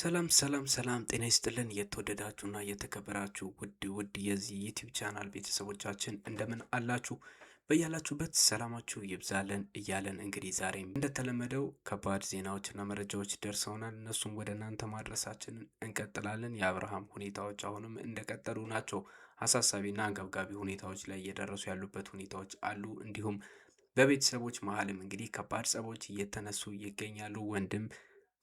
ሰላም ጤና ይስጥልን የተወደዳችሁና የተከበራችሁ ውድ የዚህ ዩቲዩብ ቻናል ቤተሰቦቻችን እንደምን አላችሁ? በያላችሁበት ሰላማችሁ ይብዛልን እያለን እንግዲህ ዛሬም እንደተለመደው ከባድ ዜናዎችና መረጃዎች ደርሰውናል። እነሱም ወደ እናንተ ማድረሳችንን እንቀጥላለን። የአብርሃም ሁኔታዎች አሁንም እንደቀጠሉ ናቸው። አሳሳቢና አንገብጋቢ ሁኔታዎች ላይ እየደረሱ ያሉበት ሁኔታዎች አሉ። እንዲሁም በቤተሰቦች መሀልም እንግዲህ ከባድ ጸቦች እየተነሱ ይገኛሉ። ወንድም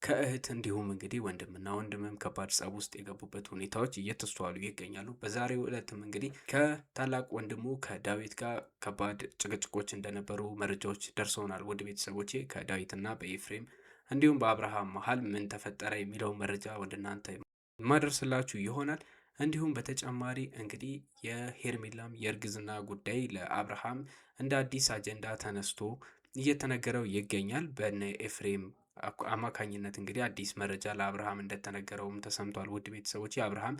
ከእህት እንዲሁም እንግዲህ ወንድምና ወንድምም ከባድ ጸብ ውስጥ የገቡበት ሁኔታዎች እየተስተዋሉ ይገኛሉ። በዛሬው ዕለትም እንግዲህ ከታላቅ ወንድሙ ከዳዊት ጋር ከባድ ጭቅጭቆች እንደነበሩ መረጃዎች ደርሰውናል። ውድ ቤተሰቦቼ ከዳዊትና በኤፍሬም እንዲሁም በአብርሃም መሀል ምን ተፈጠረ የሚለው መረጃ ወደ እናንተ የማደርስላችሁ ይሆናል። እንዲሁም በተጨማሪ እንግዲህ የሄርሜላም የእርግዝና ጉዳይ ለአብርሃም እንደ አዲስ አጀንዳ ተነስቶ እየተነገረው ይገኛል። በነ ኤፍሬም አማካኝነት እንግዲህ አዲስ መረጃ ለአብርሃም እንደተነገረውም ተሰምቷል። ውድ ቤተሰቦች አብርሃም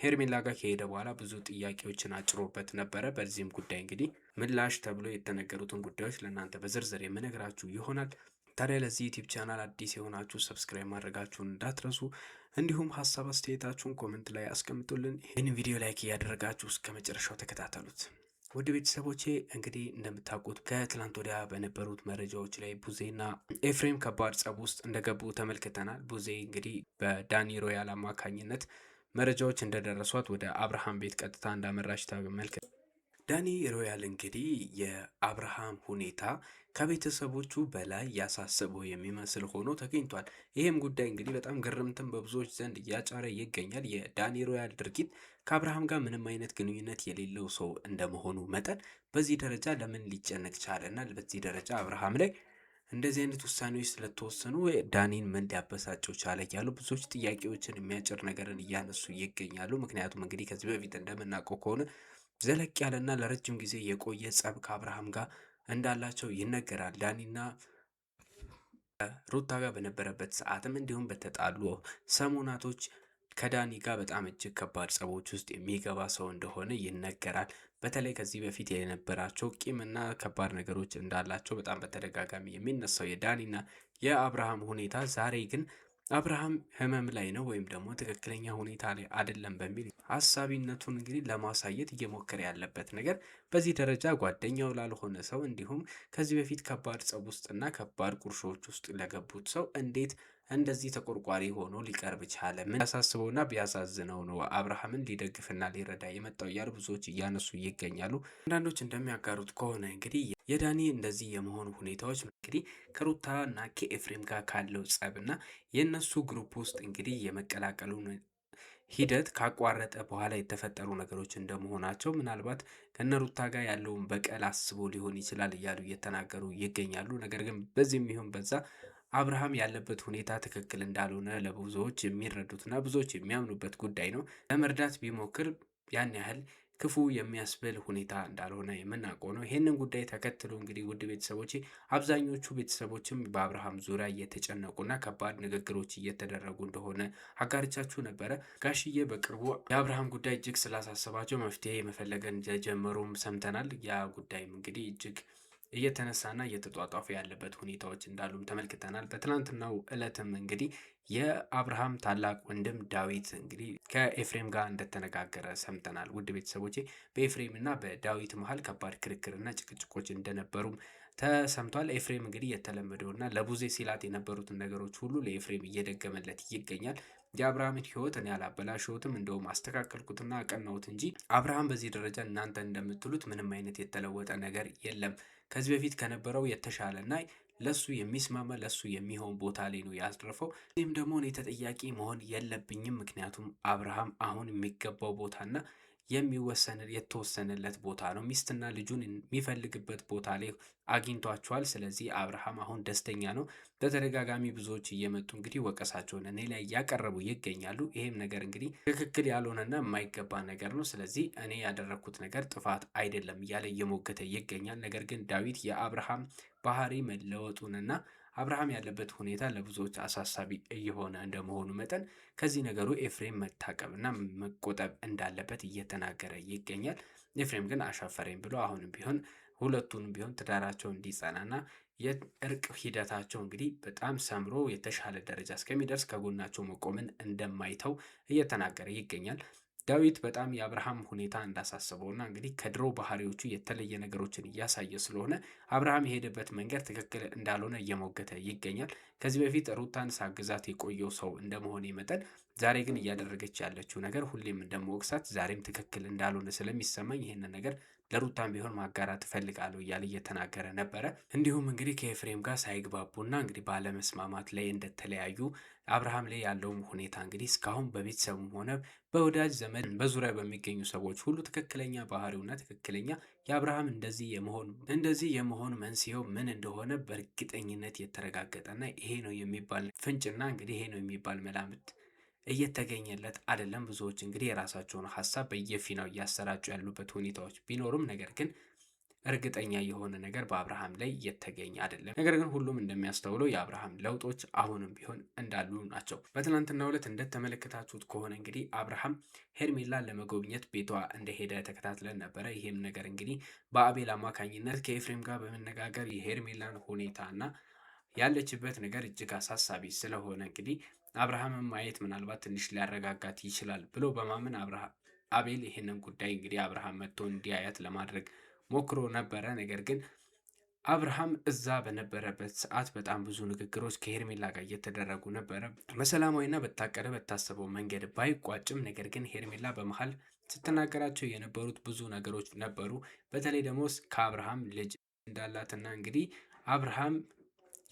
ሄርሜላ ጋር ከሄደ በኋላ ብዙ ጥያቄዎችን አጭሮበት ነበረ። በዚህም ጉዳይ እንግዲህ ምላሽ ተብሎ የተነገሩትን ጉዳዮች ለእናንተ በዝርዝር የምነግራችሁ ይሆናል። ታዲያ ለዚህ ዩቲዩብ ቻናል አዲስ የሆናችሁ ሰብስክራይብ ማድረጋችሁን እንዳትረሱ፣ እንዲሁም ሀሳብ አስተያየታችሁን ኮመንት ላይ አስቀምጡልን። ይህን ቪዲዮ ላይክ እያደረጋችሁ እስከ መጨረሻው ተከታተሉት። ወደ ቤተሰቦቼ እንግዲህ እንደምታውቁት ከትላንት ወዲያ በነበሩት መረጃዎች ላይ ቡዜና ኤፍሬም ከባድ ጸብ ውስጥ እንደገቡ ተመልክተናል። ቡዜ እንግዲህ በዳኒ ሮያል አማካኝነት መረጃዎች እንደደረሷት ወደ አብርሃም ቤት ቀጥታ እንዳመራች ተመልክተናል። ዳኒ ሮያል እንግዲህ የአብርሃም ሁኔታ ከቤተሰቦቹ በላይ ያሳሰበው የሚመስል ሆኖ ተገኝቷል። ይህም ጉዳይ እንግዲህ በጣም ግርምትን በብዙዎች ዘንድ እያጫረ ይገኛል። የዳኒ ሮያል ድርጊት ከአብርሃም ጋር ምንም አይነት ግንኙነት የሌለው ሰው እንደመሆኑ መጠን በዚህ ደረጃ ለምን ሊጨነቅ ቻለና በዚህ ደረጃ አብርሃም ላይ እንደዚህ አይነት ውሳኔዎች ስለተወሰኑ ዳኒን ምን ሊያበሳጨው ቻለ እያሉ ብዙዎች ጥያቄዎችን የሚያጭር ነገርን እያነሱ ይገኛሉ። ምክንያቱም እንግዲህ ከዚህ በፊት እንደምናውቀው ከሆነ ዘለቅ ያለና ለረጅም ጊዜ የቆየ ጸብ ከአብርሃም ጋር እንዳላቸው ይነገራል። ዳኒና ሩታ ጋር በነበረበት ሰዓትም እንዲሁም በተጣሉ ሰሞናቶች ከዳኒ ጋር በጣም እጅግ ከባድ ጸቦች ውስጥ የሚገባ ሰው እንደሆነ ይነገራል። በተለይ ከዚህ በፊት የነበራቸው ቂምና ከባድ ነገሮች እንዳላቸው በጣም በተደጋጋሚ የሚነሳው የዳኒና የአብርሃም ሁኔታ ዛሬ ግን አብርሃም ህመም ላይ ነው ወይም ደግሞ ትክክለኛ ሁኔታ ላይ አይደለም በሚል ሀሳቢነቱን እንግዲህ ለማሳየት እየሞከረ ያለበት ነገር በዚህ ደረጃ ጓደኛው ላልሆነ ሰው እንዲሁም ከዚህ በፊት ከባድ ጸብ ውስጥና ከባድ ቁርሾች ውስጥ ለገቡት ሰው እንዴት እንደዚህ ተቆርቋሪ ሆኖ ሊቀርብ ቻለ? ምን ያሳስበውና ቢያሳዝነው ነው አብርሃምን ሊደግፍና ሊረዳ የመጣው እያሉ ብዙዎች እያነሱ ይገኛሉ። አንዳንዶች እንደሚያጋሩት ከሆነ እንግዲህ የዳኒ እንደዚህ የመሆኑ ሁኔታዎች እንግዲህ ከሩታና ከኤፍሬም ጋር ካለው ጸብና የእነሱ ግሩፕ ውስጥ እንግዲህ የመቀላቀሉን ሂደት ካቋረጠ በኋላ የተፈጠሩ ነገሮች እንደመሆናቸው ምናልባት ከነሩታ ጋር ያለውን በቀል አስቦ ሊሆን ይችላል እያሉ እየተናገሩ ይገኛሉ። ነገር ግን በዚህም ይሁን በዛ አብርሃም ያለበት ሁኔታ ትክክል እንዳልሆነ ለብዙዎች የሚረዱትና ብዙዎች የሚያምኑበት ጉዳይ ነው። ለመርዳት ቢሞክር ያን ያህል ክፉ የሚያስብል ሁኔታ እንዳልሆነ የምናውቀው ነው። ይህንን ጉዳይ ተከትሎ እንግዲህ ውድ ቤተሰቦቼ አብዛኞቹ ቤተሰቦችም በአብርሃም ዙሪያ እየተጨነቁና ከባድ ንግግሮች እየተደረጉ እንደሆነ አጋርቻችሁ ነበረ። ጋሽዬ በቅርቡ የአብርሃም ጉዳይ እጅግ ስላሳሰባቸው መፍትሄ መፈለገን እንደጀመሩም ሰምተናል። ያ ጉዳይም እንግዲህ እጅግ እየተነሳና እየተጧጧፈ ያለበት ሁኔታዎች እንዳሉም ተመልክተናል። በትናንትናው ዕለትም እንግዲህ የአብርሃም ታላቅ ወንድም ዳዊት እንግዲህ ከኤፍሬም ጋር እንደተነጋገረ ሰምተናል። ውድ ቤተሰቦቼ በኤፍሬም እና በዳዊት መሀል ከባድ ክርክርና ጭቅጭቆች እንደነበሩም ተሰምቷል። ኤፍሬም እንግዲህ የተለመደውና ለቡዜ ሲላት የነበሩትን ነገሮች ሁሉ ለኤፍሬም እየደገመለት ይገኛል። የአብርሃምን ሕይወት እኔ አላበላሸሁትም፣ እንደውም አስተካከልኩትና አቀናሁት እንጂ አብርሃም በዚህ ደረጃ እናንተ እንደምትሉት ምንም አይነት የተለወጠ ነገር የለም። ከዚህ በፊት ከነበረው የተሻለና ለሱ የሚስማማ ለሱ የሚሆን ቦታ ላይ ነው ያስረፈው። ይህም ደግሞ እኔ ተጠያቂ መሆን የለብኝም፣ ምክንያቱም አብርሃም አሁን የሚገባው ቦታና የተወሰነለት ቦታ ነው። ሚስትና ልጁን የሚፈልግበት ቦታ ላይ አግኝቷቸዋል። ስለዚህ አብርሃም አሁን ደስተኛ ነው። በተደጋጋሚ ብዙዎች እየመጡ እንግዲህ ወቀሳቸውን እኔ ላይ እያቀረቡ ይገኛሉ። ይሄም ነገር እንግዲህ ትክክል ያልሆነና የማይገባ ነገር ነው። ስለዚህ እኔ ያደረግኩት ነገር ጥፋት አይደለም እያለ እየሞገተ ይገኛል። ነገር ግን ዳዊት የአብርሃም ባህሪ መለወጡንና አብርሃም ያለበት ሁኔታ ለብዙዎች አሳሳቢ እየሆነ እንደመሆኑ መጠን ከዚህ ነገሩ ኤፍሬም መታቀብና መቆጠብ እንዳለበት እየተናገረ ይገኛል። ኤፍሬም ግን አሻፈረኝ ብሎ አሁንም ቢሆን ሁለቱንም ቢሆን ትዳራቸው እንዲጸናና የእርቅ ሂደታቸው እንግዲህ በጣም ሰምሮ የተሻለ ደረጃ እስከሚደርስ ከጎናቸው መቆምን እንደማይተው እየተናገረ ይገኛል። ዳዊት በጣም የአብርሃም ሁኔታ እንዳሳሰበውና እንግዲህ ከድሮ ባህሪዎቹ የተለየ ነገሮችን እያሳየ ስለሆነ አብርሃም የሄደበት መንገድ ትክክል እንዳልሆነ እየሞገተ ይገኛል። ከዚህ በፊት ሩታን ሳግዛት የቆየው ሰው እንደመሆኔ መጠን ዛሬ ግን እያደረገች ያለችው ነገር ሁሌም እንደመወቅሳት ዛሬም ትክክል እንዳልሆነ ስለሚሰማኝ ይህንን ነገር ለሩታም ቢሆን ማጋራት እፈልጋለሁ እያለ እየተናገረ ነበረ። እንዲሁም እንግዲህ ከኤፍሬም ጋር ሳይግባቡና እንግዲህ ባለመስማማት ላይ እንደተለያዩ አብርሃም ላይ ያለውም ሁኔታ እንግዲህ እስካሁን በቤተሰቡም ሆነ በወዳጅ ዘመድ በዙሪያ በሚገኙ ሰዎች ሁሉ ትክክለኛ ባህሪውና ትክክለኛ የአብርሃም እንደዚህ የመሆን መንስኤው ምን እንደሆነ በእርግጠኝነት የተረጋገጠና ይሄ ነው የሚባል ፍንጭና እንግዲህ ይሄ ነው የሚባል መላምት እየተገኘለት አይደለም። ብዙዎች እንግዲህ የራሳቸውን ሀሳብ በየፊናው እያሰራጩ ያሉበት ሁኔታዎች ቢኖሩም ነገር ግን እርግጠኛ የሆነ ነገር በአብርሃም ላይ እየተገኘ አይደለም። ነገር ግን ሁሉም እንደሚያስተውለው የአብርሃም ለውጦች አሁንም ቢሆን እንዳሉ ናቸው። በትናንትናው ዕለት እንደተመለከታችሁት ከሆነ እንግዲህ አብርሃም ሄርሜላን ለመጎብኘት ቤቷ እንደሄደ ተከታትለን ነበረ። ይህም ነገር እንግዲህ በአቤል አማካኝነት ከኤፍሬም ጋር በመነጋገር የሄርሜላን ሁኔታና ያለችበት ነገር እጅግ አሳሳቢ ስለሆነ እንግዲህ አብርሃምን ማየት ምናልባት ትንሽ ሊያረጋጋት ይችላል ብሎ በማመን አቤል ይህንን ጉዳይ እንግዲህ አብርሃም መጥቶ እንዲያያት ለማድረግ ሞክሮ ነበረ። ነገር ግን አብርሃም እዛ በነበረበት ሰዓት በጣም ብዙ ንግግሮች ከሄርሜላ ጋር እየተደረጉ ነበረ። በሰላማዊና በታቀደ በታሰበው መንገድ ባይቋጭም ነገር ግን ሄርሜላ በመሀል ስትናገራቸው የነበሩት ብዙ ነገሮች ነበሩ። በተለይ ደግሞ ከአብርሃም ልጅ እንዳላትና እንግዲህ አብርሃም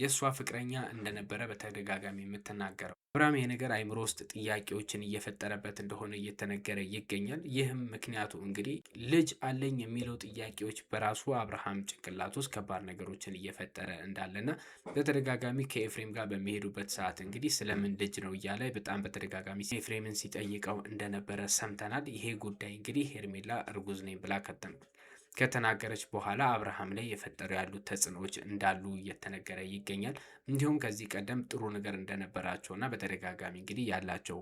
የእሷ ፍቅረኛ እንደነበረ በተደጋጋሚ የምትናገረው አብርሃም ይህ ነገር አይምሮ ውስጥ ጥያቄዎችን እየፈጠረበት እንደሆነ እየተነገረ ይገኛል። ይህም ምክንያቱ እንግዲህ ልጅ አለኝ የሚለው ጥያቄዎች በራሱ አብርሃም ጭንቅላት ውስጥ ከባድ ነገሮችን እየፈጠረ እንዳለና በተደጋጋሚ ከኤፍሬም ጋር በሚሄዱበት ሰዓት እንግዲህ ስለምን ልጅ ነው እያለ በጣም በተደጋጋሚ ኤፍሬምን ሲጠይቀው እንደነበረ ሰምተናል። ይሄ ጉዳይ እንግዲህ ሄርሜላ እርጉዝ ነኝ ብላ ከተናገረች በኋላ አብርሃም ላይ የፈጠሩ ያሉት ተጽዕኖዎች እንዳሉ እየተነገረ ይገኛል። እንዲሁም ከዚህ ቀደም ጥሩ ነገር እንደነበራቸውና በተደጋጋሚ እንግዲህ ያላቸው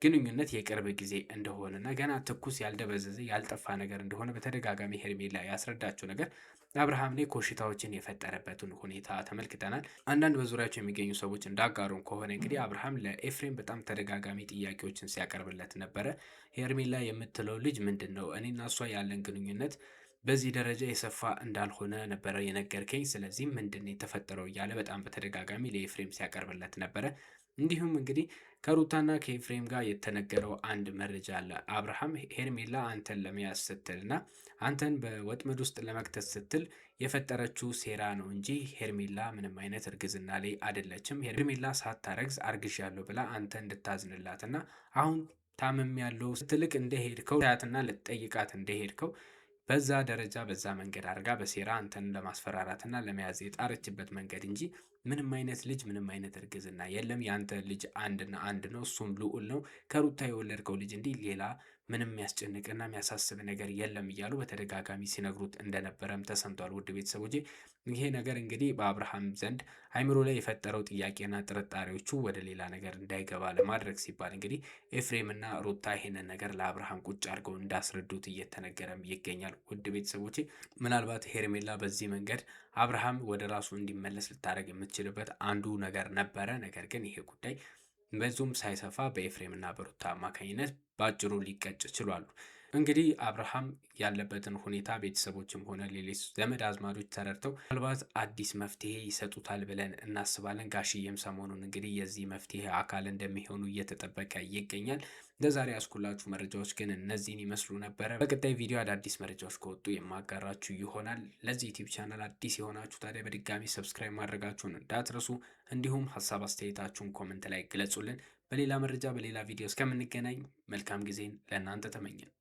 ግንኙነት የቅርብ ጊዜ እንደሆነና ገና ትኩስ ያልደበዘዘ ያልጠፋ ነገር እንደሆነ በተደጋጋሚ ሄርሜላ ያስረዳቸው ነገር አብርሃም ላይ ኮሽታዎችን የፈጠረበትን ሁኔታ ተመልክተናል። አንዳንድ በዙሪያቸው የሚገኙ ሰዎች እንዳጋሩን ከሆነ እንግዲህ አብርሃም ለኤፍሬም በጣም ተደጋጋሚ ጥያቄዎችን ሲያቀርብለት ነበረ። ሄርሜላ የምትለው ልጅ ምንድን ነው? እኔና እሷ ያለን ግንኙነት በዚህ ደረጃ የሰፋ እንዳልሆነ ነበረ የነገርከኝ። ስለዚህ ምንድን ነው የተፈጠረው እያለ በጣም በተደጋጋሚ ለኤፍሬም ሲያቀርብለት ነበረ። እንዲሁም እንግዲህ ከሩታና ከኤፍሬም ጋር የተነገረው አንድ መረጃ አለ። አብርሃም ሄርሜላ አንተን ለመያዝ ስትልና አንተን በወጥመድ ውስጥ ለመክተት ስትል የፈጠረችው ሴራ ነው እንጂ ሄርሜላ ምንም አይነት እርግዝና ላይ አይደለችም። ሄርሜላ ሳታረግዝ አርግዣለሁ ብላ አንተ እንድታዝንላትና አሁን ታምም ያለው ስትልክ እንደሄድከው ያትና ልትጠይቃት እንደሄድከው በዛ ደረጃ በዛ መንገድ አድርጋ በሴራ አንተን ለማስፈራራትና ለመያዝ የጣረችበት መንገድ እንጂ ምንም አይነት ልጅ ምንም አይነት እርግዝና የለም። ያንተ ልጅ አንድና አንድ ነው፣ እሱም ልዑል ነው። ከሩታ የወለድከው ልጅ እንዲህ ሌላ ምንም የሚያስጨንቅና የሚያሳስብ ነገር የለም እያሉ በተደጋጋሚ ሲነግሩት እንደነበረም ተሰምቷል። ውድ ቤተሰቦቼ ይሄ ነገር እንግዲህ በአብርሃም ዘንድ አይምሮ ላይ የፈጠረው ጥያቄና ጥርጣሬዎቹ ወደ ሌላ ነገር እንዳይገባ ለማድረግ ሲባል እንግዲህ ኤፍሬምና ሩታ ይሄንን ነገር ለአብርሃም ቁጭ አድርገው እንዳስረዱት እየተነገረም ይገኛል። ውድ ቤተሰቦቼ ምናልባት ሄርሜላ በዚህ መንገድ አብርሃም ወደ ራሱ እንዲመለስ ልታደርግ የምትችልበት አንዱ ነገር ነበረ። ነገር ግን ይሄ ጉዳይ በዙም ሳይሰፋ በኤፍሬምና በሩታ አማካኝነት በአጭሩ ሊቀጭ ችሏሉ። እንግዲህ አብርሃም ያለበትን ሁኔታ ቤተሰቦችም ሆነ ሌሎች ዘመድ አዝማዶች ተረድተው ምናልባት አዲስ መፍትሄ ይሰጡታል ብለን እናስባለን። ጋሽዬም ሰሞኑን እንግዲህ የዚህ መፍትሄ አካል እንደሚሆኑ እየተጠበቀ ይገኛል። ለዛሬ ያስኩላችሁ መረጃዎች ግን እነዚህን ይመስሉ ነበረ። በቀጣይ ቪዲዮ አዳዲስ መረጃዎች ከወጡ የማጋራችሁ ይሆናል። ለዚህ ዩቲዩብ ቻናል አዲስ የሆናችሁ ታዲያ በድጋሚ ሰብስክራይብ ማድረጋችሁን እንዳትረሱ። እንዲሁም ሀሳብ አስተያየታችሁን ኮመንት ላይ ግለጹልን። በሌላ መረጃ በሌላ ቪዲዮ እስከምንገናኝ መልካም ጊዜን ለእናንተ ተመኘን።